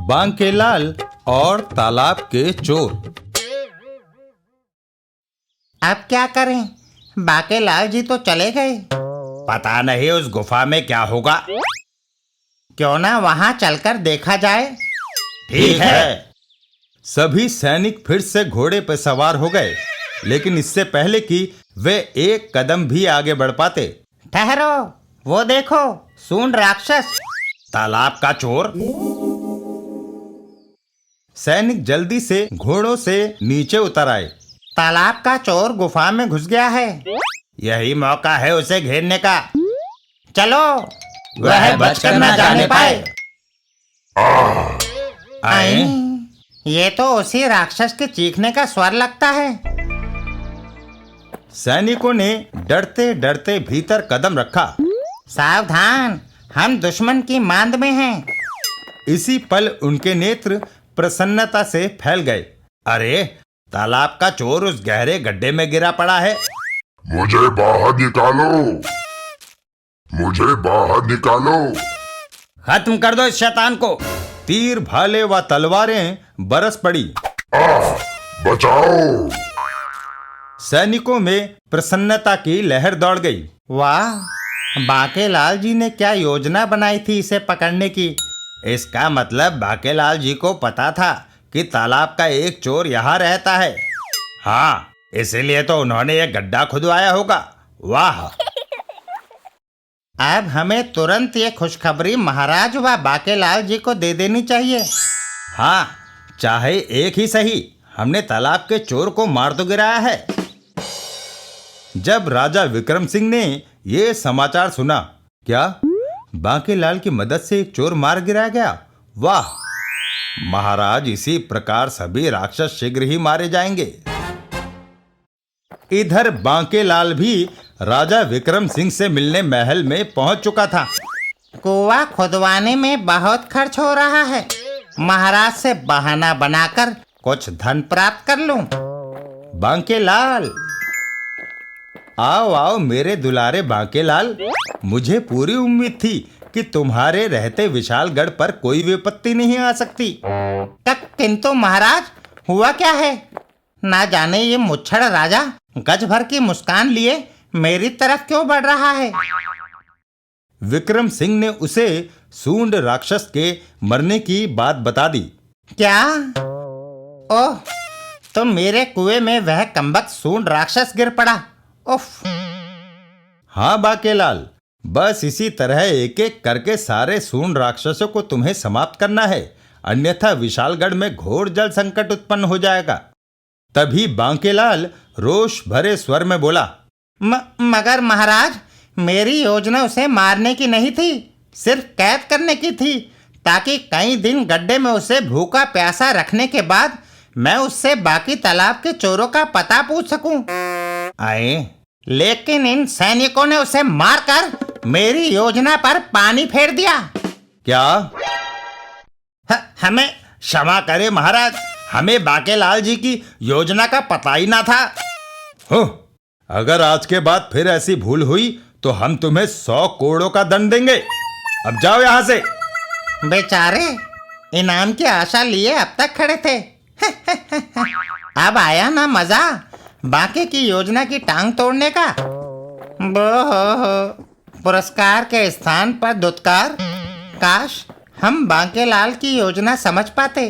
बांकेलाल और तालाब के चोर। अब क्या करें? बांकेलाल जी तो चले गए। पता नहीं उस गुफा में क्या होगा। क्यों ना वहां चलकर देखा जाए। ठीक है। सभी सैनिक फिर से घोड़े पर सवार हो गए, लेकिन इससे पहले कि वे एक कदम भी आगे बढ़ पाते, ठहरो, वो देखो, सूंड राक्षस। तालाब का चोर। सैनिक जल्दी से घोड़ों से नीचे उतर आए। तालाब का चोर गुफा में घुस गया है। यही मौका है उसे घेरने का। चलो, वह बचकर न जाने पाए। आए। ये तो उसी राक्षस के चीखने का स्वर लगता है। सैनिकों ने डरते डरते भीतर कदम रखा। सावधान, हम दुश्मन की मांद में हैं। इसी पल उनके नेत्र प्रसन्नता से फैल गए। अरे, तालाब का चोर उस गहरे गड्ढे में गिरा पड़ा है। मुझे बाहर निकालो, मुझे बाहर निकालो। खत्म कर दो इस शैतान को। तीर भाले व तलवारें बरस पड़ी। बचाओ। सैनिकों में प्रसन्नता की लहर दौड़ गई। वाह, बांकेलाल जी ने क्या योजना बनाई थी इसे पकड़ने की। इसका मतलब बांकेलाल जी को पता था कि तालाब का एक चोर यहाँ रहता है। हाँ, इसीलिए तो उन्होंने ये गड्ढा खुदवाया होगा। वाह। अब हमें तुरंत ये खुशखबरी महाराज व बांकेलाल जी को दे देनी चाहिए। हाँ, चाहे एक ही सही, हमने तालाब के चोर को मार तो गिराया है। जब राजा विक्रम सिंह ने ये समाचार सुना, क्या बांकेलाल की मदद से एक चोर मार गिराया गया? वाह महाराज, इसी प्रकार सभी राक्षस शीघ्र ही मारे जाएंगे। इधर बांकेलाल भी राजा विक्रम सिंह से मिलने महल में पहुंच चुका था। कुआं खुदवाने में बहुत खर्च हो रहा है। महाराज से बहाना बनाकर कुछ धन प्राप्त कर लूं। बांकेलाल, आओ आओ मेरे दुलारे बांकेलाल। मुझे पूरी उम्मीद थी कि तुम्हारे रहते विशालगढ़ पर कोई विपत्ति नहीं आ सकती। किंतु महाराज, हुआ क्या है? ना जाने ये मुच्छड़ राजा गज भर की मुस्कान लिए मेरी तरफ क्यों बढ़ रहा है। विक्रम सिंह ने उसे सूंड राक्षस के मरने की बात बता दी। क्या? ओह, तो मेरे कुएं में वह कमबख्त सूंड राक्षस गिर पड़ा। उफ। हाँ बांकेलाल, बस इसी तरह एक एक करके सारे सूंड राक्षसों को तुम्हें समाप्त करना है, अन्यथा विशालगढ़ में घोर जल संकट उत्पन्न हो जाएगा। तभी बांकेलाल रोष भरे स्वर में बोला, मगर महाराज, मेरी योजना उसे मारने की नहीं थी, सिर्फ कैद करने की थी, ताकि कई दिन गड्ढे में उसे भूखा प्यासा रखने के बाद मैं उससे बाकी तालाब के चोरों का पता पूछ सकूं। आए, लेकिन इन सैनिकों ने उसे मारकर मेरी योजना पर पानी फेर दिया। क्या? हमें क्षमा करें महाराज, हमें बांकेलाल जी की योजना का पता ही ना था। हो, अगर आज के बाद फिर ऐसी भूल हुई तो हम तुम्हें 100 करोड़ों का दंड देंगे। अब जाओ यहाँ से। बेचारे इनाम की आशा लिए अब तक खड़े थे। अब आया ना मजा बाकी की योजना की टांग तोड़ने का। पुरस्कार के स्थान पर दुत्कार। काश हम बांकेलाल की योजना समझ पाते।